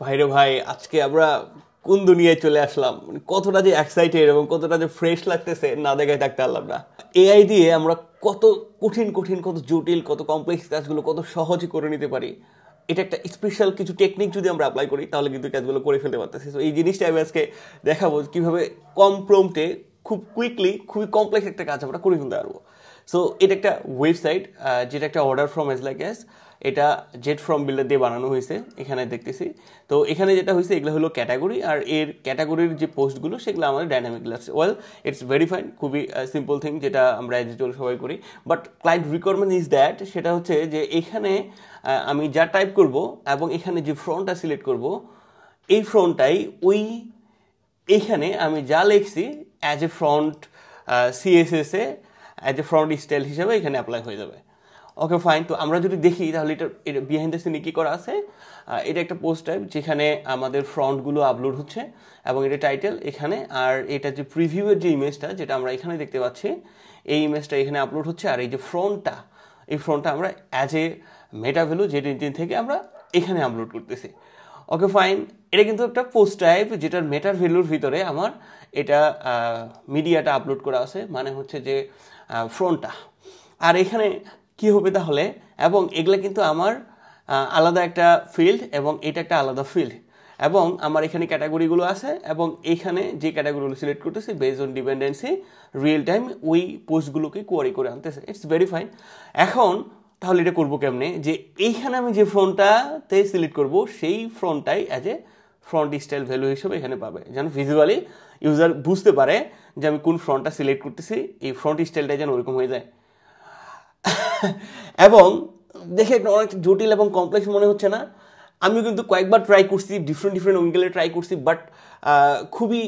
ভাইরে ভাই, আজকে আমরা কোন দুনিয়ায় চলে আসলাম, মানে কতটা যে এক্সাইটেড এবং কতটা যে ফ্রেশ লাগতেছে না দেখায় থাকতে পারলাম না। এআই দিয়ে আমরা কত কঠিন কঠিন, কত জটিল, কত কমপ্লেক্স কাজগুলো কত সহজে করে নিতে পারি। এটা একটা স্পেশাল কিছু টেকনিক যদি আমরা অ্যাপ্লাই করি তাহলে কিন্তু কাজগুলো করে ফেলতে পারতেছি। তো এই জিনিসটা আমি আজকে দেখাবো কিভাবে কম প্রম্পটে খুব কুইকলি খুবই কমপ্লেক্স একটা কাজ আমরা করে ফেলতে পারবো। সো এটা একটা ওয়েবসাইট, যেটা একটা order from as like S, এটা জেট ফ্রম বিল্ডার দিয়ে বানানো হয়েছে। এখানে দেখতেছি, তো এখানে যেটা হয়েছে এগুলো হলো ক্যাটাগরি, আর এর ক্যাটাগরির যে পোস্টগুলো সেগুলো আমাদের ডাইনামিকলি আছে। ওয়েল, ইটস ভেরি ফাইন, খুবই সিম্পল থিং, যেটা আমরা অ্যাজ ইউজুয়াল সবাই করি। But client requirement is that, সেটা হচ্ছে যে এখানে আমি যা টাইপ করব এবং এখানে যে ফ্রন্টটা সিলেক্ট করব, এই ফ্রন্টটাই ওই এইখানে আমি যা লিখছি অ্যাজ এ ফ্রন্ট সিএসএসে অ্যাজ এ ফ্রন্ট স্টাইল হিসেবে এখানে অ্যাপ্লাই হয়ে যাবে। Okay fine. তো আমরা যদি দেখি তাহলে এটা বিহাইন্ড দ্য সিনে কী করা আছে, এটা একটা পোস্ট টাইপ যেখানে আমাদের ফ্রন্টগুলো আপলোড হচ্ছে এবং এটা টাইটেল এখানে, আর এটা যে প্রিভিউয়ের যে ইমেজটা যেটা আমরা এখানে দেখতে পাচ্ছি, এই ইমেজটা এখানে আপলোড হচ্ছে। আর এই যে ফ্রন্টটা, এই ফ্রন্টটা আমরা as a meta value jet engine থেকে আমরা এখানে আপলোড করতেছি। Okay fine. এটা কিন্তু একটা পোস্ট টাইপ যেটার মেটার ভ্যালুর ভিতরে আমার এটা মিডিয়াটা আপলোড করা আছে, মানে হচ্ছে যে ফ্রন্টটা। আর এখানে কি হবে তাহলে, এবং এগুলা কিন্তু আমার আলাদা একটা ফিল্ড এবং এটা একটা আলাদা ফিল্ড, এবং আমার এখানে ক্যাটাগরিগুলো আছে এবং এইখানে যে ক্যাটাগরিগুলো সিলেক্ট করতেছি based on dependency real time ওই পোস্টগুলোকে কোয়ারি করে আনতেছে। It's very fine. এখন তাহলে এটা করবো কেমনে, যে এইখানে আমি যে ফ্রন্টটাতে সিলেক্ট করব সেই ফ্রন্টটাই as a font style value হিসেবে এখানে পাবে, যেন ভিজুয়ালি ইউজার বুঝতে পারে যে আমি কোন ফ্রন্টটা সিলেক্ট করতেছি, এই ফ্রন্ট স্টাইলটা যেন ওরকম হয়ে যায়। এবং দেখে অনেক জটিল এবং কমপ্লেক্স মনে হচ্ছে না? আমিও কিন্তু কয়েকবার ট্রাই করছি, ডিফারেন্ট ডিফারেন্ট উইঙ্গেলে ট্রাই করছি, বাট খুবই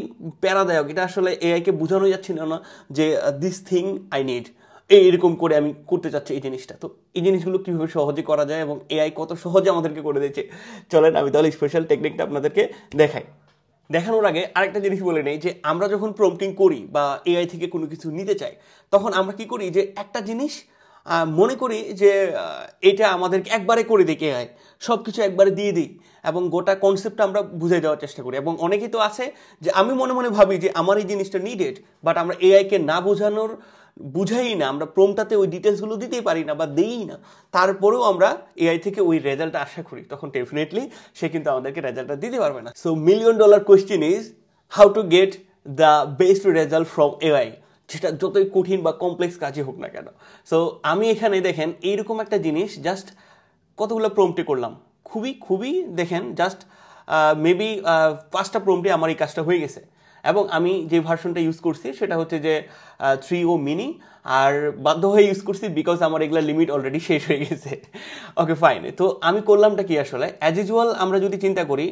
প্যারাদায়ক। এটা আসলে এআইকে বোঝানো যাচ্ছিল না যে দিস থিং আই নিড, এরকম করে আমি করতে চাচ্ছি এই জিনিসটা। তো এই জিনিসগুলো কীভাবে সহজে করা যায় এবং এআই কত সহজে আমাদেরকে করে দিয়েছে, চলেন আমি তাহলে স্পেশাল টেকনিকটা আপনাদেরকে দেখাই। দেখানোর আগে আরেকটা জিনিস বলে নেই, যে আমরা যখন প্রম্পটিং করি বা এআই থেকে কোনো কিছু নিতে চাই, তখন আমরা কি করি, যে একটা জিনিস মনে করি যে এটা আমাদেরকে একবারে করে দিই, এআই সব কিছু একবারে দিয়ে দিই এবং গোটা কনসেপ্টটা আমরা বুঝাই দেওয়ার চেষ্টা করি। এবং অনেকেই তো আছে যে আমি মনে মনে ভাবি যে আমার এই জিনিসটা নিডেড, বাট আমরা এআইকে না বোঝানোর বুঝাই না, আমরা প্রম্পটাতে ওই ডিটেলসগুলো দিতেই পারি না বা দিই না, তারপরেও আমরা এআই থেকে ওই রেজাল্টটা আশা করি, তখন ডেফিনেটলি সে কিন্তু আমাদেরকে রেজাল্টটা দিতে পারবে না। So $1,000,000 question is how to get the best result from AI, যেটা যতই কঠিন বা কমপ্লেক্স কাজই হোক না কেন। সো আমি এখানে দেখেন এইরকম একটা জিনিস জাস্ট কতগুলো প্রম্পটে করলাম, খুবই খুবই দেখেন জাস্ট মেবি 5টা প্রম্পটে আমার এই কাজটা হয়ে গেছে। এবং আমি যে ভার্সনটা ইউজ করছি সেটা হচ্ছে যে 3O মিনি, আর বাধ্য হয়ে ইউজ করছি বিকজ আমার এগুলা লিমিট অলরেডি শেষ হয়ে গেছে। ওকে ফাইন। তো আমি করলামটা কি, আসলে অ্যাজ ইউজুয়াল আমরা যদি চিন্তা করি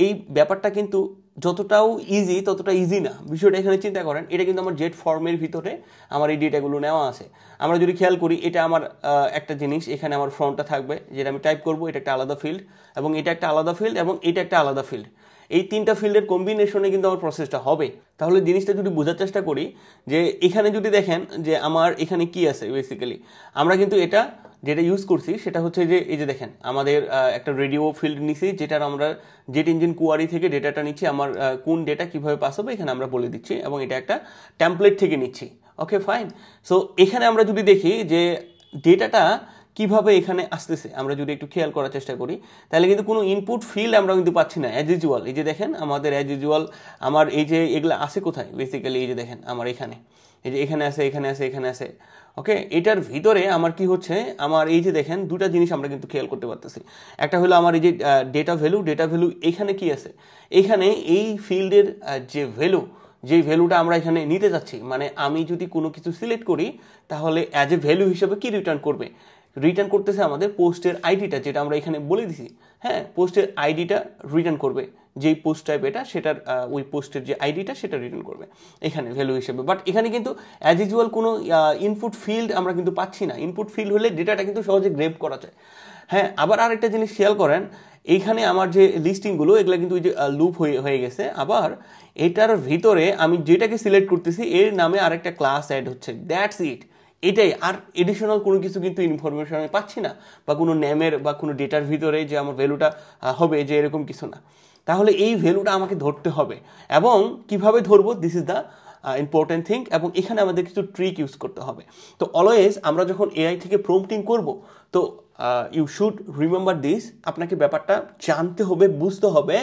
এই ব্যাপারটা কিন্তু যতটাও ইজি ততটা ইজি না। বিষয়টা এখানে চিন্তা করেন, এটা কিন্তু আমার জেট ফর্মের ভিতরে আমার এই ডেটাগুলো নেওয়া আছে। আমরা যদি খেয়াল করি, এটা আমার একটা জিনিস, এখানে আমার ফ্রন্টটা থাকবে যেটা আমি টাইপ করব, এটা একটা আলাদা ফিল্ড, এবং এটা একটা আলাদা ফিল্ড, এবং এটা একটা আলাদা ফিল্ড। এই 3টা ফিল্ডের কম্বিনেশনে কিন্তু আমার প্রসেসটা হবে। তাহলে জিনিসটা যদি বোঝার চেষ্টা করি, যে এখানে যদি দেখেন যে আমার এখানে কি আছে, বেসিক্যালি আমরা কিন্তু এটা যেটা ইউজ করছি সেটা হচ্ছে যে এই যে দেখেন আমাদের একটা রেডিও ফিল্ড নিছি, যেটার আমরা জেট ইঞ্জিন কোয়ারি থেকে ডেটাটা নিচ্ছি, আমার কোন ডেটা কীভাবে পাস হবে এখানে আমরা বলে দিচ্ছি, এবং এটা একটা টেমপ্লেট থেকে নিচ্ছি। Okay fine. সো এখানে আমরা যদি দেখি যে ডেটাটা কিভাবে এখানে আসতেছে, আমরা যদি একটু খেয়াল করার চেষ্টা করি, তাহলে কিন্তু কোনো ইনপুট ফিল্ড আমরা কিন্তু পাচ্ছি না অ্যাজ ইউজুয়াল। এই যে দেখেন আমাদের অ্যাজ ইউজুয়াল আমার এই যে এগুলো আছে কোথায়, বেসিক্যালি এই যে দেখেন আমার এখানে, এই যে এখানে আছে, এখানে আছে, এখানে আছে। ওকে, এটার ভিতরে আমার কি হচ্ছে, আমার এই যে দেখেন দুটা জিনিস আমরা কিন্তু খেয়াল করতে পারতেছি। একটা হলো আমার এই যে ডেটা ভ্যালু, এখানে কি আছে, এখানে এই ফিল্ডের যে ভ্যালু, যেই ভ্যালুটা আমরা এখানে নিতে যাচ্ছি, মানে আমি যদি কোনো কিছু সিলেক্ট করি তাহলে অ্যাজ এ ভ্যালু হিসেবে কি রিটার্ন করবে, রিটার্ন করতেছে আমাদের পোস্টের আইডিটা, যেটা আমরা এখানে বলে দিছি। হ্যাঁ, পোস্টের আইডিটা রিটার্ন করবে, যেই পোস্ট টাইপ এটা, সেটার ওই পোস্টের যে আইডিটা সেটা রিটার্ন করবে এখানে ভ্যালু হিসেবে। বাট এখানে কিন্তু অ্যাজ ইউজুয়াল কোনো ইনপুট ফিল্ড আমরা কিন্তু পাচ্ছি না। ইনপুট ফিল্ড হলে ডেটাটা কিন্তু সহজে গ্রেপ করা যায়। হ্যাঁ, আবার আরেকটা জিনিস খেয়াল করেন, এইখানে আমার যে লিস্টিংগুলো এগুলো কিন্তু ওই যে লুপ হয়ে গেছে। আবার এটার ভিতরে আমি যেটাকে সিলেক্ট করতেছি এর নামে আরেকটা ক্লাস অ্যাড হচ্ছে, দ্যাটস ইট। এটাই, আর এডিশনাল কোনো কিছু কিন্তু ইনফরমেশন আমি পাচ্ছি না, বা কোনো নেমের বা কোনো ডেটার ভিতরে যে আমার ভ্যালুটা হবে যে এরকম কিছু না। তাহলে এই ভ্যালুটা আমাকে ধরতে হবে, এবং কিভাবে ধরবো, this is the important thing. এবং এখানে আমাদের কিছু ট্রিক ইউজ করতে হবে। তো অলওয়েজ আমরা যখন এআই থেকে প্রম্পটিং করব, তো ইউ শুড রিমেম্বার দিস, আপনাকে ব্যাপারটা জানতে হবে, বুঝতে হবে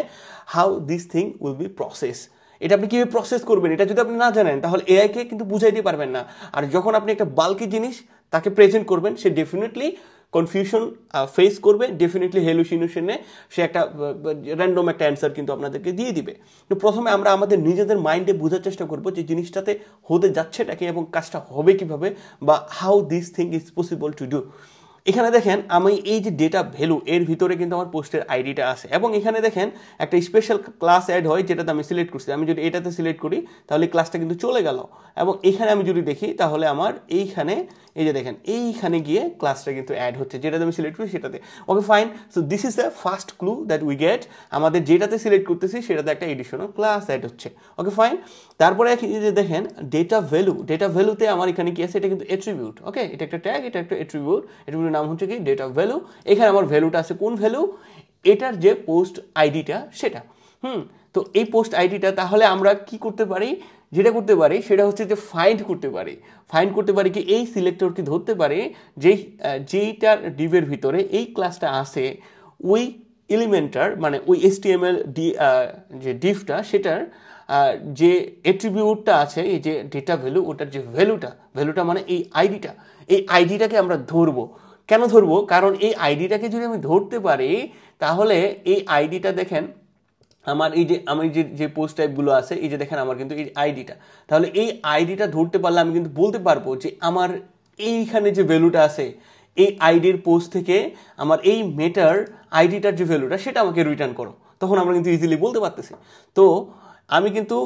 how this thing will be process. এটা আপনি কীভাবে প্রসেস করবেন, এটা যদি আপনি না জানেন তাহলে এআইকে কিন্তু বুঝাইতে পারবেন না। আর যখন আপনি একটা বাল্কি জিনিস তাকে প্রেজেন্ট করবেন, সে ডেফিনেটলি কনফিউশন ফেস করবে, ডেফিনেটলি হ্যালুসিনেশনে সে একটা র্যান্ডম একটা অ্যান্সার কিন্তু আপনাদেরকে দিয়ে দিবে। তো প্রথমে আমরা আমাদের নিজেদের মাইন্ডে বোঝার চেষ্টা করবো যে জিনিসটাতে হতে যাচ্ছেটাকে এবং কাজটা হবে কিভাবে, বা how this thing is possible to do. এখানে দেখেন আমি এই যে ডেটা ভ্যালু এর ভিতরে কিন্তু আমার পোস্টের আইডিটা আছে, এবং এখানে দেখেন একটা স্পেশাল ক্লাস অ্যাড হয় যেটাতে আমি সিলেক্ট করছি। আমি যদি এটাতে সিলেক্ট করি তাহলে ক্লাসটা কিন্তু চলে গেল, এবং এখানে আমি যদি দেখি তাহলে আমার এইখানে এই যে দেখেন এইখানে গিয়ে ক্লাসটা কিন্তু অ্যাড হচ্ছে, যেটাতে আমি সিলেক্ট করি সেটাতে। Okay fine, so this is the first clue that we gate, আমাদের যেটাতে সিলেক্ট করতেছি সেটাতে একটা এডিশনাল ক্লাস অ্যাড হচ্ছে। ওকে ফাইন, তারপরে এই যে দেখেন ডেটা ভ্যালু, ডেটা ভ্যালুতে আমার এখানে কি আছে, এটা কিন্তু অ্যাট্রিবিউট। ওকে, এটা একটা ট্যাগ, এটা একটা অ্যাট্রিবিউট, অ্যাট্রিবিউটের নাম হচ্ছে কি ডেটা ভ্যালু। এখানে আমার ভ্যালুটা আছে কোন ভ্যালু, এটার যে পোস্ট আইডিটা সেটা। তো এই পোস্ট আইডিটা তাহলে আমরা কি করতে পারি, যেটা করতে পারি সেটা হচ্ছে যে ফাইন্ড করতে পারি কি এই সিলেক্টরকে ধরতে পারি যেইটার ডিভের ভিতরে এই ক্লাসটা আছে, ওই এলিমেন্টার মানে ওই HTML যে ডিভটা সেটার যে অ্যাট্রিবিউটটা আছে, এই যে ডেটা ভ্যালু, ওটার যে ভ্যালুটা মানে এই আইডিটাকে আমরা ধরবো। কেন ধরবো, কারণ এই আইডিটাকে যদি আমি ধরতে পারি তাহলে এই আইডিটা দেখেন আমার এই যে আমি যে পোস্ট টাইপগুলো আছে, এই যে দেখেন আমার কিন্তু এই আইডিটা, তাহলে এই আইডিটা ধরতে পারলে আমি কিন্তু বলতে পারবো যে আমার এইখানে যে ভ্যালুটা আছে এই আইডির পোস্ট থেকে আমার এই মেটার আইডিটার যে ভ্যালুটা সেটা আমাকে রিটার্ন করো, তখন আমরা কিন্তু ইজিলি বলতে পারতেছি। তো আমি কিন্তু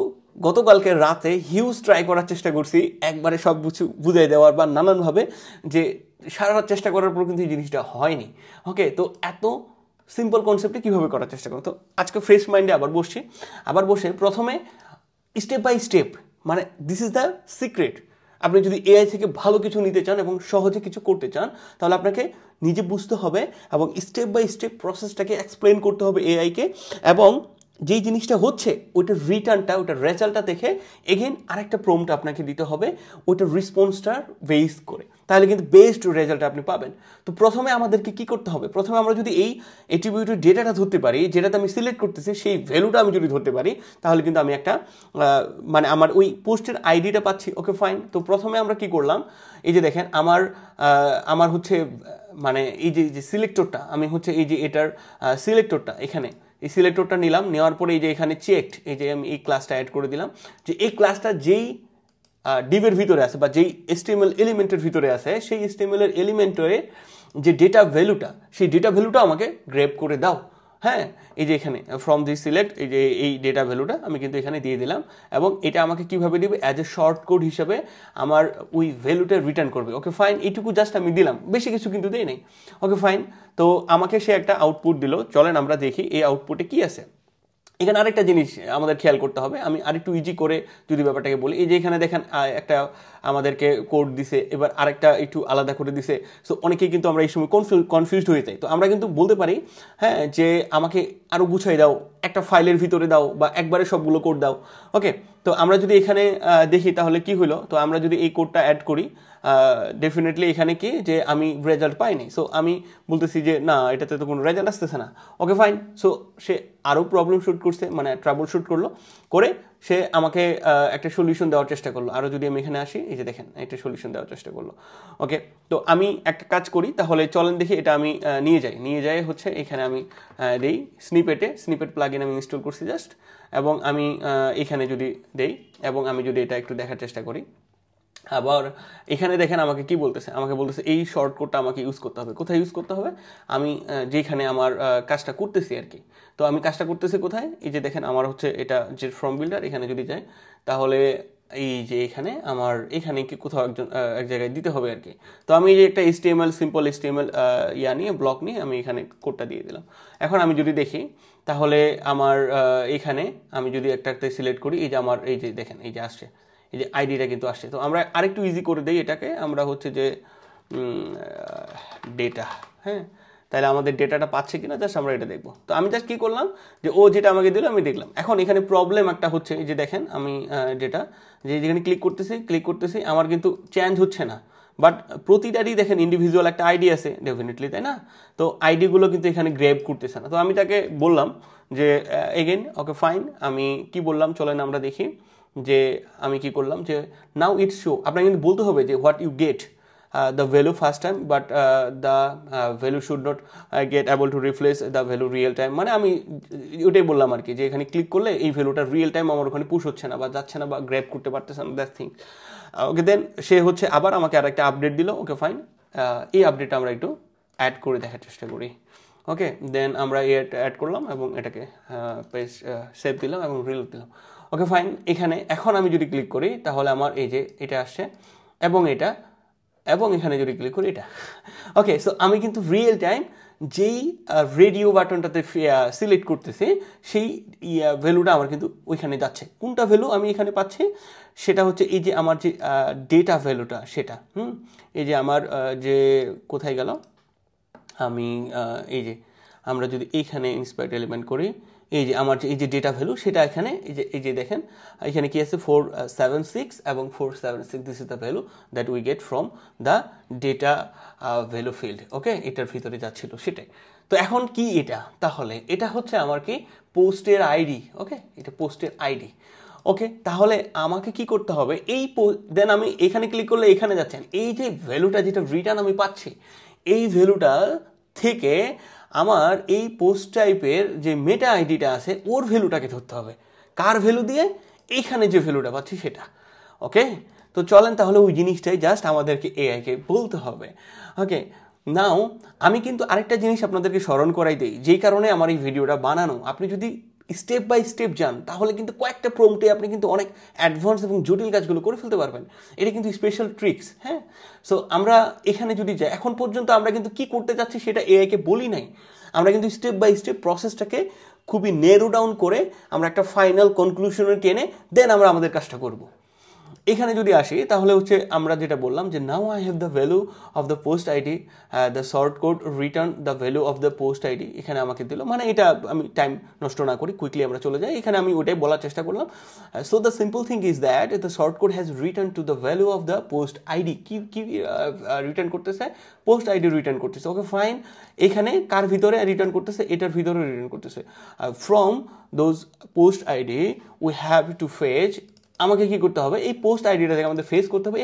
গতকালকে রাতে হিউজ ট্রাই করার চেষ্টা করছি একবারে সব কিছু বুঝাই দেওয়ার বা নানানভাবে, যে সারা রাত চেষ্টা করার পর কিন্তু এই জিনিসটা হয়নি। ওকে, তো এত সিম্পল কনসেপ্টে কীভাবে করার চেষ্টা করো। তো আজকে ফ্রেশ মাইন্ডে আবার বসে প্রথমে স্টেপ বাই স্টেপ, মানে দিস ইজ দ্য সিক্রেট। আপনি যদি এআই থেকে ভালো কিছু নিতে চান এবং সহজে কিছু করতে চান, তাহলে আপনাকে নিজে বুঝতে হবে এবং স্টেপ বাই স্টেপ প্রসেসটাকে এক্সপ্লেন করতে হবে এআইকে, এবং যেই জিনিসটা হচ্ছে ওইটার রিটার্নটা, ওইটার রেজাল্টটা দেখে এগেন আরেকটা প্রম্পট আপনাকে দিতে হবে ওইটার রেসপন্সটার বেস করে, তাহলে কিন্তু বেস্ট রেজাল্ট আপনি পাবেন। তো প্রথমে আমাদেরকে কি করতে হবে, প্রথমে আমরা যদি এই অ্যাট্রিবিউটের ডেটাটা ধরতে পারি, যেটাতে আমি সিলেক্ট করতেছি সেই ভ্যালুটা আমি যদি ধরতে পারি, তাহলে কিন্তু আমি একটা মানে আমার ওই পোস্টের আইডিটা পাচ্ছি। ওকে ফাইন, তো প্রথমে আমরা কি করলাম, এই যে দেখেন আমার হচ্ছে মানে এই যে সিলেক্টরটা, আমি হচ্ছে এই যে এটার সিলেক্টরটা, এখানে এই সিলেক্টরটা নিলাম, নেওয়ার পরে এই যে এখানে চেকড, এই যে আমি এই ক্লাসটা অ্যাড করে দিলাম, যে এই ক্লাসটা যেই ডিভের ভিতরে আছে বা যেই HTML এলিমেন্টের ভিতরে আছে, সেই HTML এর এলিমেন্টে যে ডেটা ভ্যালুটা, সেই ডেটা ভ্যালুটা আমাকে গ্র্যাব করে দাও। হ্যাঁ, এই যে এখানে ফ্রম দিস সিলেক্ট, এই যে এই ডেটা ভ্যালুটা আমি কিন্তু এখানে দিয়ে দিলাম, এবং এটা আমাকে কিভাবে দিবে, অ্যাজ এ শর্ট কোড হিসাবে আমার ওই ভ্যালুটা রিটার্ন করবে। ওকে ফাইন, এইটুকু জাস্ট আমি দিলাম, বেশি কিছু কিন্তু দেই নাই। ওকে ফাইন, তো আমাকে সে একটা আউটপুট দিল, চলেন আমরা দেখি এই আউটপুটে কি আছে। এখানে আরেকটা জিনিস আমাদের খেয়াল করতে হবে, আমি আরেকটু ইজি করে যদি ব্যাপারটাকে বলি, এই যে এখানে দেখেন একটা আমাদেরকে কোড দিছে, এবার আরেকটা একটু আলাদা করে দিছে। সো অনেকেই কিন্তু আমরা এই সময় কনফিউজড হয়ে যাই। তো আমরা কিন্তু বলতে পারি হ্যাঁ যে আমাকে আরও গুছাই দাও, একটা ফাইলের ভিতরে দাও, বা একবারে সবগুলো কোড দাও। ওকে, তো আমরা যদি এখানে দেখি তাহলে কি হলো, তো আমরা যদি এই কোডটা অ্যাড করি, ডেফিনেটলি এখানে কি যে আমি রেজাল্ট পাইনি। সো আমি বলতেছি যে না, এটাতে তো কোনো রেজাল্ট আসতেছে না। ওকে ফাইন, সো সে আরও প্রবলেম শুট করছে, মানে ট্রাবল শুট করলো, করে সে আমাকে একটা সলিউশন দেওয়ার চেষ্টা করলো। আরও যদি আমি এখানে আসি, এই যে দেখেন একটা সলিউশন দেওয়ার চেষ্টা করলো। ওকে, তো আমি একটা কাজ করি, তাহলে চলেন দেখি এটা আমি নিয়ে যাই হচ্ছে এখানে আমি দেই স্নিপেট প্লাগইন আমি ইনস্টল করছি জাস্ট, এবং আমি এখানে যদি দেই এবং আমি যদি এটা একটু দেখার চেষ্টা করি, আবার এখানে দেখেন আমাকে কি বলতেছে, আমাকে বলতেছে এই শর্টকাটটা আমাকে ইউজ করতে হবে। কোথায় ইউজ করতে হবে, আমি যেখানে আমার কাজটা করতেছি আর কি। তো আমি কাজটা করতেছি কোথায়, এই যে দেখেন আমার হচ্ছে এটা যে ফর্ম বিল্ডার, এখানে যদি যাই তাহলে এই যে এখানে আমার এখানে কি কোথাও এক জায়গায় দিতে হবে আর কি। তো আমি এই যে একটা সিম্পল HTML নিয়ে ব্লক নিয়ে আমি এখানে কোডটা দিয়ে দিলাম। এখন আমি যদি দেখি তাহলে আমার এখানে আমি যদি একটা সিলেক্ট করি, এই যে আমার এই যে দেখেন এই যে আসছে, এই যে আইডিটা কিন্তু আসছে। তো আমরা আরেকটু ইজি করে দিই এটাকে, আমরা হচ্ছে যে ডেটা, হ্যাঁ, তাহলে আমাদের ডেটাটা পাচ্ছে কিনা জাস্ট আমরা এটা দেখবো। তো আমি জাস্ট কী করলাম যে ও যেটা আমাকে দিল আমি দেখলাম। এখন এখানে প্রবলেম একটা হচ্ছে, এই যে দেখেন আমি যেটা যে যেখানে ক্লিক করতেছি আমার কিন্তু চেঞ্জ হচ্ছে না, বাট প্রতিটারই দেখেন ইন্ডিভিজুয়াল একটা আইডি আছে ডেফিনেটলি, তাই না? তো আইডিগুলো কিন্তু এখানে গ্র্যাব করতেছে না। তো আমি তাকে বললাম যে এগেন ওকে ফাইন, আমি কি বললাম চলেন আমরা দেখি যে আমি কি করলাম যে নাও ইটস শো। আপনাকে কিন্তু বলতে হবে যে what you get the value first time but the value should not get able to replace the value real time, মানে আমি ওটাই বললাম আর কি যে এখানে ক্লিক করলে এই ভ্যালুটা রিয়েল টাইম আমার ওখানে পুশ হচ্ছে না বা যাচ্ছে না বা গ্র্যাব করতে পারতেছে না, দ্যাট থিং। ওকে, দেন সে হচ্ছে আবার আমাকে আর একটা আপডেট দিল। ওকে ফাইন, এই আপডেটটা আমরা একটু অ্যাড করে দেখার চেষ্টা করি। ওকে, দেন আমরা অ্যাড করলাম এবং এটাকে পেজ সেভ দিলাম এবং রিলোড দিলাম। ওকে ফাইন, এখন আমি যদি ক্লিক করি তাহলে আমার এই যে এটা আসছে এবং এটা, এবং এখানে যদি ক্লিক করি এটা। ওকে, সো আমি কিন্তু রিয়েল টাইম যেই রেডিও বাটনটাতে সিলেক্ট করতেছি সেই ভ্যালুটা আমার কিন্তু ওইখানে যাচ্ছে। কোনটা ভ্যালু আমি এখানে পাচ্ছি সেটা হচ্ছে এই যে আমার যে ডেটা ভ্যালুটা সেটা। এই যে আমার যে কোথায় গেল, আমি এই যে আমরা যদি এইখানে ইন্সপায়ার্ড এলিমেন্ট করি, এই যে আমার যে এই যে ডেটা ভ্যালু সেটা এখানে এই যে দেখেন এখানে কি আছে 476 এবং 476, this is the value that we get from the data value field. Okay, এটার ভিতরে যাচ্ছিল সেটাই। তো এখন কি এটা, তাহলে এটা হচ্ছে আমার কি পোস্টের আইডি। ওকে, এটা পোস্টের আইডি। ওকে, তাহলে আমাকে কি করতে হবে, এই দেন আমি এখানে ক্লিক করলে এখানে যাচ্ছেন এই যে ভ্যালুটা যেটা রিটার্ন আমি পাচ্ছি, এই ভ্যালুটা থেকে আমার এই পোস্ট টাইপের যে মেটা আইডিটা আছে ওর ভ্যালুটাকে ধরতে হবে। কার ভ্যালু দিয়ে, এইখানে যে ভ্যালুটা পাচ্ছি সেটা। ওকে, তো চলেন তাহলে ওই জিনিসটাই জাস্ট আমাদেরকে এআইকে বলতে হবে। ওকে, নাও আমি কিন্তু আরেকটা জিনিস আপনাদেরকে স্মরণ করাই দিই, যেই কারণে আমার এই ভিডিওটা বানানো। আপনি যদি স্টেপ বাই স্টেপ যান তাহলে কিন্তু কয়েকটা প্রম্পটে আপনি কিন্তু অনেক অ্যাডভান্স এবং জটিল কাজগুলো করে ফেলতে পারবেন। এটা কিন্তু স্পেশাল ট্রিক্স। হ্যাঁ, সো আমরা এখানে যদি যাই, এখন পর্যন্ত আমরা কিন্তু কি করতে যাচ্ছি সেটা এআইকে বলি নাই। আমরা কিন্তু স্টেপ বাই স্টেপ প্রসেসটাকে খুবই নেরো ডাউন করে আমরা একটা ফাইনাল কনক্লুশনে টেনে দেন আমরা আমাদের কাজটা করব। এখানে যদি আসি তাহলে হচ্ছে আমরা যেটা বললাম যে now I have the value of the post ID, the short code return the value of the post ID, এখানে আমাকে দিল। মানে এটা আমি টাইম নষ্ট না করি, কুইকলি আমরা চলে যাই। এখানে আমি ওটাই বলার চেষ্টা করলাম। So the simple thing is that the short code has return to the value of the post ID. কি রিটার্ন করতেছে, পোস্ট আইডি রিটার্ন করতেছে। ওকে ফাইন, এখানে কার ভিতরে রিটার্ন করতেছে, এটার ভিতরে রিটার্ন করতেছে। From those post ID we have to face, আমাকে কি করতে হবে, এই পোস্ট আইডিটা থেকে আমাদের ফেস করতে হবে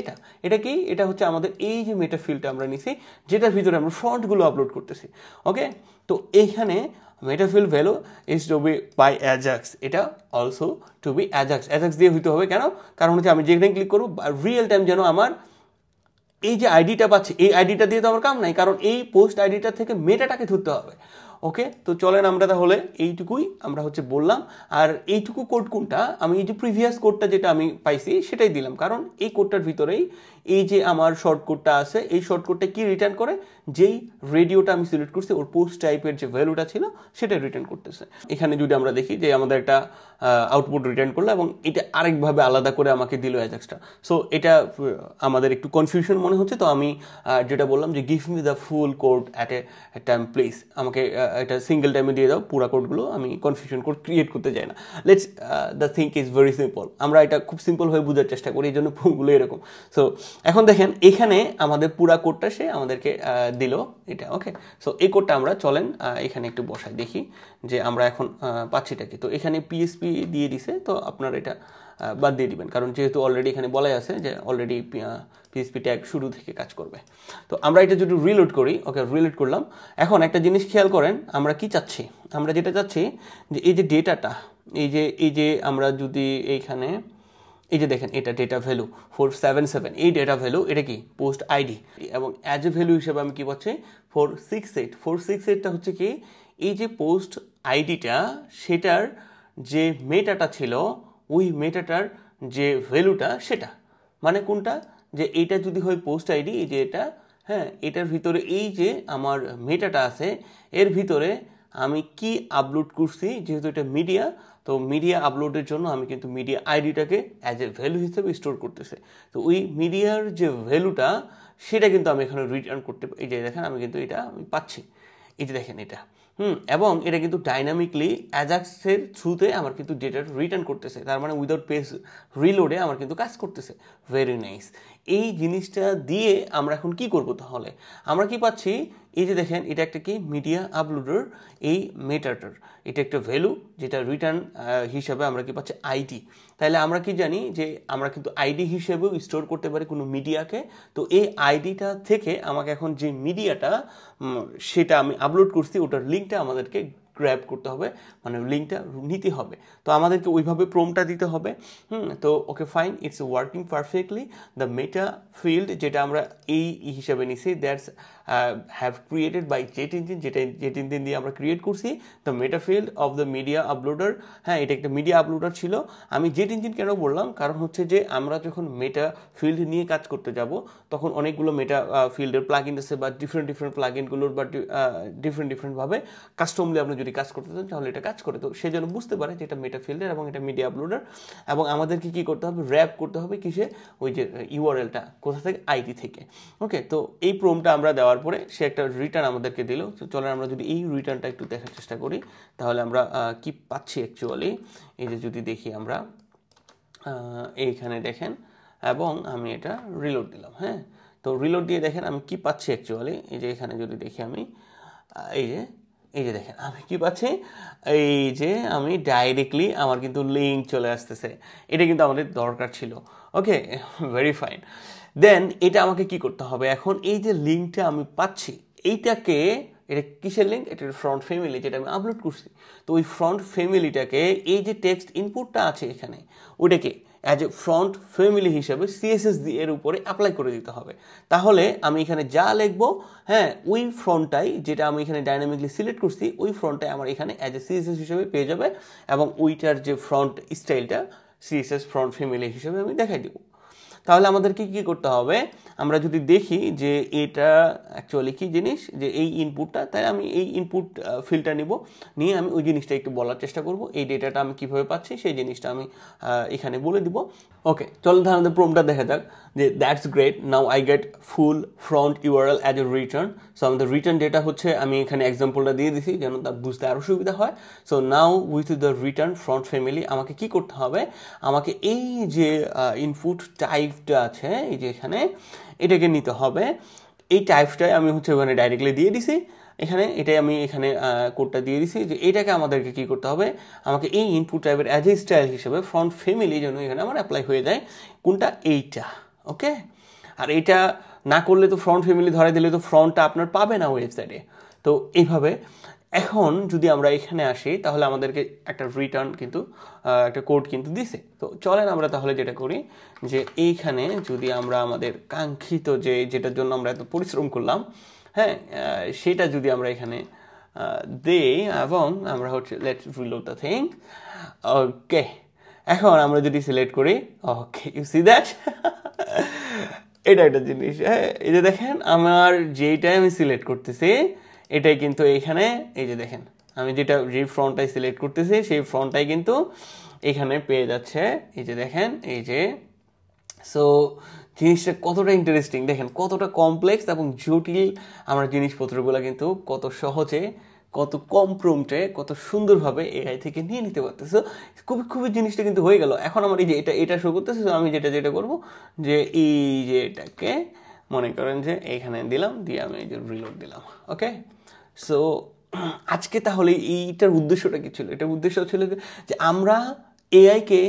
এটা কি, এটা হচ্ছে আমাদের এই যে মেটা ফিল্ডটা আমরা নিছি যেটার ভিতরে আমরা ফন্টগুলো আপলোড করতেছি। ওকে, তো এইখানে meta field value is to be by AJAX, এটা অলসো টু বি অ্যাজাক্স দিয়ে হইতে হবে। কেন, কারণ হচ্ছে আমি যেখানে ক্লিক করবো রিয়েল টাইম যেন আমার এই যে আইডিটা পাচ্ছি এই আইডিটা দিয়ে তো আমার কাম নাই, কারণ এই পোস্ট আইডিটা থেকে মেটাটাকে ধরতে হবে। ওকে, তো চলেন আমরা তাহলে এইটুকুই আমরা হচ্ছে বললাম। আর এইটুকু কোড কোনটা, আমি এই যে প্রিভিয়াস কোডটা যেটা আমি পাইছি সেটাই দিলাম, কারণ এই কোডটার ভিতরেই এই যে আমার শর্ট কোডটা আছে, এই শর্ট কোডটা কি রিটার্ন করে, যেই রেডিওটা আমি সিলেক্ট করছি ওর পোস্ট টাইপের যে ভ্যালুটা ছিল সেটা রিটার্ন করতেছে। এখানে যদি আমরা দেখি যে আমাদের একটা আউটপুট রিটার্ন করলো এবং এটা আরেকভাবে আলাদা করে আমাকে দিল অ্যাজাক্সটা। সো এটা আমাদের একটু কনফিউশন মনে হচ্ছে। তো আমি যেটা বললাম যে give me the full code at a time please, আমাকে এটা সিঙ্গেল টাইমে দিয়ে দাও পুরো কোডগুলো, আমি কনফিউশন কোড ক্রিয়েট করতে চাই না। Let's the think is very simple, আমরা এটা খুব সিম্পলভাবে বোঝার চেষ্টা করি, এই জন্য পুরোগুলো এরকম। সো এখন দেখেন এখানে আমাদের পুরা কোডটা সে আমাদেরকে দিল এটা। ওকে, সো এই কোডটা আমরা চলেন এখানে একটু বসাই দেখি যে আমরা এখন পাচ্ছিটা কি। তো এখানে পিএসপি দিয়ে দিছে, তো আপনারা এটা বাদ দিয়ে দিবেন, কারণ যেহেতু অলরেডি এখানে বলাই আছে যে অলরেডি পিএসপি ট্যাগ শুরু থেকে কাজ করবে। তো আমরা এটা যদি রিলোড করি, ওকে রিলোড করলাম। এখন একটা জিনিস খেয়াল করেন, আমরা কি চাচ্ছি, আমরা যেটা চাচ্ছি যে এই যে ডেটাটা, এই যে আমরা যদি এইখানে এই যে দেখেন এটা ডেটা ভ্যালু 477, এই ডেটা ভ্যালু এটা কি পোস্ট আইডি, এবং অ্যাজ এ ভ্যালু হিসেবে আমি কি পাচ্ছি 468টা হচ্ছে কি এই যে পোস্ট আইডিটা, সেটার যে মেটাটা ছিল ওই মেটাটার যে ভ্যালুটা সেটা, মানে কোনটা, যে এইটা যদি হয় পোস্ট আইডি, এই যে এটা, হ্যাঁ, এটার ভিতরে এই যে আমার মেটাটা আছে এর ভিতরে আমি কি আপলোড করছি, যেহেতু এটা মিডিয়া, তো মিডিয়া আপলোডের জন্য আমি কিন্তু মিডিয়া আইডিটাকে অ্যাজ এ ভ্যালু হিসেবে স্টোর করতেছে। তো ওই মিডিয়ার যে ভ্যালুটা সেটা কিন্তু আমি এখানে রিটার্ন করতে, এই যে দেখেন আমি কিন্তু এটা আমি পাচ্ছি, এই যে দেখেন এটা এবং এটা কিন্তু ডাইনামিকলি অ্যাজাক্সের থ্রুতে আমার কিন্তু ডেটা রিটার্ন করতেছে, তার মানে উইদাউট পেজ রিলোডে আমার কিন্তু কাজ করতেছে। Very nice. এই জিনিসটা দিয়ে আমরা এখন কি করব, তাহলে আমরা কি পাচ্ছি, এই যে দেখেন এটা একটা কি মিডিয়া আপলোডার, এই মেটাটার এটা একটা ভ্যালু, যেটা রিটার্ন হিসাবে আমরা কি পাচ্ছি আইডি। তাহলে আমরা কি জানি যে আমরা কিন্তু আইডি হিসেবেও স্টোর করতে পারি কোনো মিডিয়াকে। তো এই আইডিটা থেকে আমাকে এখন যে মিডিয়াটা সেটা আমি আপলোড করছি ওটার লিঙ্কটা আমাদেরকে গ্র্যাব করতে হবে, মানে লিঙ্কটা নিতে হবে। তো আমাদেরকে ওইভাবে প্রোমটা দিতে হবে। তো okay fine, it's working perfectly. The meta field যেটা আমরা এই হিসাবে নিছি, that's have created by jet engine, যেটা জেট ইঞ্জিন দিয়ে আমরা ক্রিয়েট করছি। The meta field of the media uploader, হ্যাঁ এটা একটা মিডিয়া আপলোডার ছিল। আমি জেট ইঞ্জিন কেন বললাম, কারণ হচ্ছে যে আমরা যখন মেটা ফিল্ড নিয়ে কাজ করতে যাব তখন অনেকগুলো মেটা ফিল্ডের প্লাগ ইন আছে, বা ডিফারেন্ট প্লাগ ইনগুলোর বা ডিফারেন্টভাবে কাস্টমলি আপনি যদি কাজ করতে চান তাহলে এটা কাজ করে। তো সেই জন্য বুঝতে পারে যে এটা মেটা ফিল্ডের এবং এটা মিডিয়া আপলোডার। এবং আমাদেরকে কি করতে হবে, র্যাপ করতে হবে কিসে, ওই যে ইউআরএলটা কোথা থেকে, আইডি থেকে। ওকে, তো এই প্রোমটা আমরা দেওয়ার পরে সে একটা রিটার্ন আমাদেরকে দিল। তো চলেন আমরা যদি এই রিটার্নটা একটু দেখার চেষ্টা করি তাহলে আমরা কি পাচ্ছি অ্যাকচুয়ালি। এই যে যদি দেখি আমরা এইখানে দেখেন, এবং আমি এটা রিলোড দিলাম। হ্যাঁ, তো রিলোড দিয়ে দেখেন আমি কি পাচ্ছি অ্যাকচুয়ালি। এই যে এখানে যদি দেখি আমি এই যে দেখেন আমি কি পাচ্ছি, এই যে আমি ডাইরেক্টলি আমার কিন্তু লিঙ্ক চলে আসতেছে। এটা কিন্তু আমাদের দরকার ছিল। ওকে, ভেরি ফাইন। দেন এটা আমাকে কি করতে হবে এখন, এই যে লিঙ্কটা আমি পাচ্ছি এইটাকে, এটা কিসের লিঙ্ক, এটা ফ্রন্ট ফ্যামিলি যেটা আমি আপলোড করছি। তো ওই ফ্রন্ট ফ্যামিলিটাকে, এই যে টেক্সট ইনপুটটা আছে এখানে, ওটাকে অ্যাজ এ ফ্রন্ট ফ্যামিলি হিসেবে সিএসএস এর উপরে অ্যাপ্লাই করে দিতে হবে। তাহলে আমি এখানে যা লিখবো, হ্যাঁ ওই ফ্রন্টটাই, যেটা আমি এখানে ডাইনামিকলি সিলেক্ট করছি, ওই ফ্রন্টটাই আমার এখানে অ্যাজ এ সিএসএস হিসেবে পেয়ে যাবে। এবং ওইটার যে ফ্রন্ট স্টাইলটা সিএসএস ফ্রন্ট ফ্যামিলি হিসেবে আমি দেখাই দেবো। তাহলে আমাদেরকে কি করতে হবে, আমরা যদি দেখি যে এটা অ্যাকচুয়ালি কি জিনিস, যে এই ইনপুটটা, তাই আমি এই ইনপুট ফিল্টার নিয়ে আমি ওই জিনিসটা একটু বলার চেষ্টা করব। এই ডেটাটা আমি কিভাবে পাচ্ছি সেই জিনিসটা আমি এখানে বলে দিব। ওকে, চলো তাহলে আমাদের প্রোমটা দেখা যাক। যে that's great, now I get full front URL as a return. So আমাদের রিটার্ন ডেটা হচ্ছে, আমি এখানে এক্সাম্পলটা দিয়ে দিছি যেন তা বুঝতে আরও সুবিধা হয়। So now with the return front family আমাকে কি করতে হবে, আমাকে এই যে ইনপুট টাইপটা আছে এই যে এখানে, এটাকে নিতে হবে। এই টাইপটাই আমি হচ্ছে ওখানে ডাইরেক্টলি দিয়ে দিছি এখানে, এটাই আমি এখানে কোডটা দিয়ে দিছি যে এইটাকে আমাদেরকে কি করতে হবে, আমাকে এই ইনপুট টাইপের অ্যাজ এ স্টাইল হিসেবে ফ্রন্ট ফ্যামিলি যেন এখানে আমার অ্যাপ্লাই হয়ে যায়। কোনটা, এইটা। ওকে, আর এটা না করলে তো ফ্রন্ট ফ্যামিলি ধরে দিলে তো ফ্রন্টটা আপনার পাবে না ওয়েবসাইটে। তো এইভাবে এখন যদি আমরা এখানে আসি তাহলে আমাদেরকে একটা রিটার্ন কিন্তু একটা কোড কিন্তু দিছে। তো চলেন আমরা তাহলে যেটা করি, যে এইখানে যদি আমরা আমাদের কাঙ্ক্ষিত যেটার জন্য আমরা এত পরিশ্রম করলাম, হ্যাঁ সেটা যদি আমরা এখানে দেই, এবং আমরা হচ্ছে লেটস রিলোড দ্য থিং। ওকে, এখন আমরা যদি সিলেক্ট করি, ওকে ইউ সি দ্যাট, এটা একটা জিনিস। হ্যাঁ, এই যে দেখেন আমার যেইটাই আমি সিলেক্ট করতেছি এটাই কিন্তু এইখানে, এই যে দেখেন আমি যে ফ্রন্টটাই সিলেক্ট করতেছি সেই ফ্রন্টটাই কিন্তু এখানে পেয়ে যাচ্ছে। এই যে দেখেন, এই যে সো জিনিসটা কতটা ইন্টারেস্টিং, দেখেন কতটা কমপ্লেক্স এবং জটিল আমরা জিনিসপত্রগুলো কিন্তু কত সহজে, কত কম প্রম্পটে, কত সুন্দরভাবে এআই থেকে নিয়ে নিতে পারতেছে। খুবই জিনিসটা কিন্তু হয়ে গেল। এখন আমার এই যে এটা শো করতেছে, আমি যেটা করবো যে এই যে এটাকে মনে করেন যে এখানে দিলাম, দিয়ে আমি এই যে রিলোড দিলাম। ওকে, সো আজকে তাহলে এইটার উদ্দেশ্যটা কি ছিল, এটার উদ্দেশ্য ছিল যে আমরা এআইকে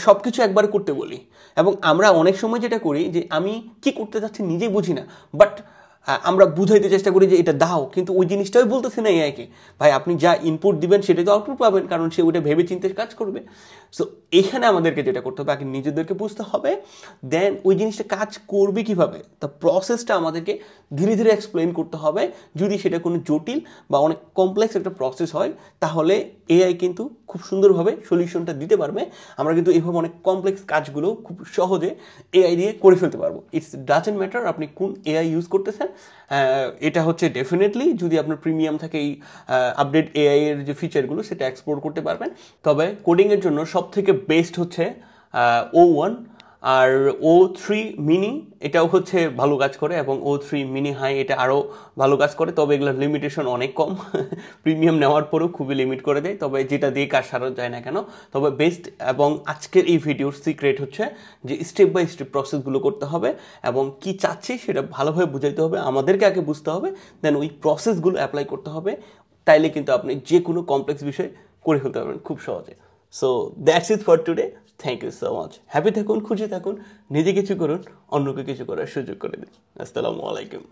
সব কিছু একবার করতে বলি, এবং আমরা অনেক সময় যেটা করি যে আমি কি করতে যাচ্ছি নিজেই বুঝি না, বাট আমরা বুঝাইতে চেষ্টা করি যে এটা দাও, কিন্তু ওই জিনিসটাই বলতেছে না এআইকে, ভাই আপনি যা ইনপুট দিবেন সেটাই তো আউটপুট পাবেন, কারণ সে ওইটা ভেবে চিন্তে কাজ করবে। সো এখানে আমাদেরকে যেটা করতে হবে, আগে নিজেদেরকে বুঝতে হবে, দেন ওই জিনিসটা কাজ করবে কীভাবে, তা প্রসেসটা আমাদেরকে ধীরে ধীরে এক্সপ্লেন করতে হবে। যদি সেটা কোনো জটিল বা অনেক কমপ্লেক্স একটা প্রসেস হয় তাহলে এআই কিন্তু খুব সুন্দরভাবে সলিউশনটা দিতে পারবে। আমরা কিন্তু এইভাবে অনেক কমপ্লেক্স কাজগুলো খুব সহজে এআই দিয়ে করে ফেলতে পারবো। ইটস ডাজেন্ট ম্যাটার আপনি কোন এআই ইউজ করতেছেন। এটা হচ্ছে ডেফিনেটলি যদি আপনার প্রিমিয়াম থাকে এই আপডেট এআই এর যে ফিচারগুলো সেটা এক্সপ্লোর করতে পারবেন। তবে কোডিংয়ের জন্য সব থেকে বেস্ট হচ্ছে O1 আর O3 মিনি, এটাও হচ্ছে ভালো কাজ করে, এবং O3 মিনি হাই এটা আরও ভালো কাজ করে। তবে এগুলোর লিমিটেশন অনেক কম, প্রিমিয়াম নেওয়ার পরেও খুবই লিমিট করে দেয়, তবে যেটা দিয়ে কাজ সারা যায় না কেন। তবে বেস্ট এবং আজকের এই ভিডিওর সিক্রেট হচ্ছে যে স্টেপ বাই স্টেপ প্রসেসগুলো করতে হবে এবং কি চাচ্ছি সেটা ভালোভাবে বুঝাইতে হবে, আমাদেরকে আগে বুঝতে হবে, দেন ওই প্রসেসগুলো অ্যাপ্লাই করতে হবে। তাইলে কিন্তু আপনি যে কোনো কমপ্লেক্স বিষয় করে ফেলতে পারবেন খুব সহজে। So that's it for today. Thank you so much. Happy থাকুন, খুশি থাকুন, নিজে কিছু করুন, অন্যকে কিছু করার সুযোগ করে দিন। আসসালামু আলাইকুম।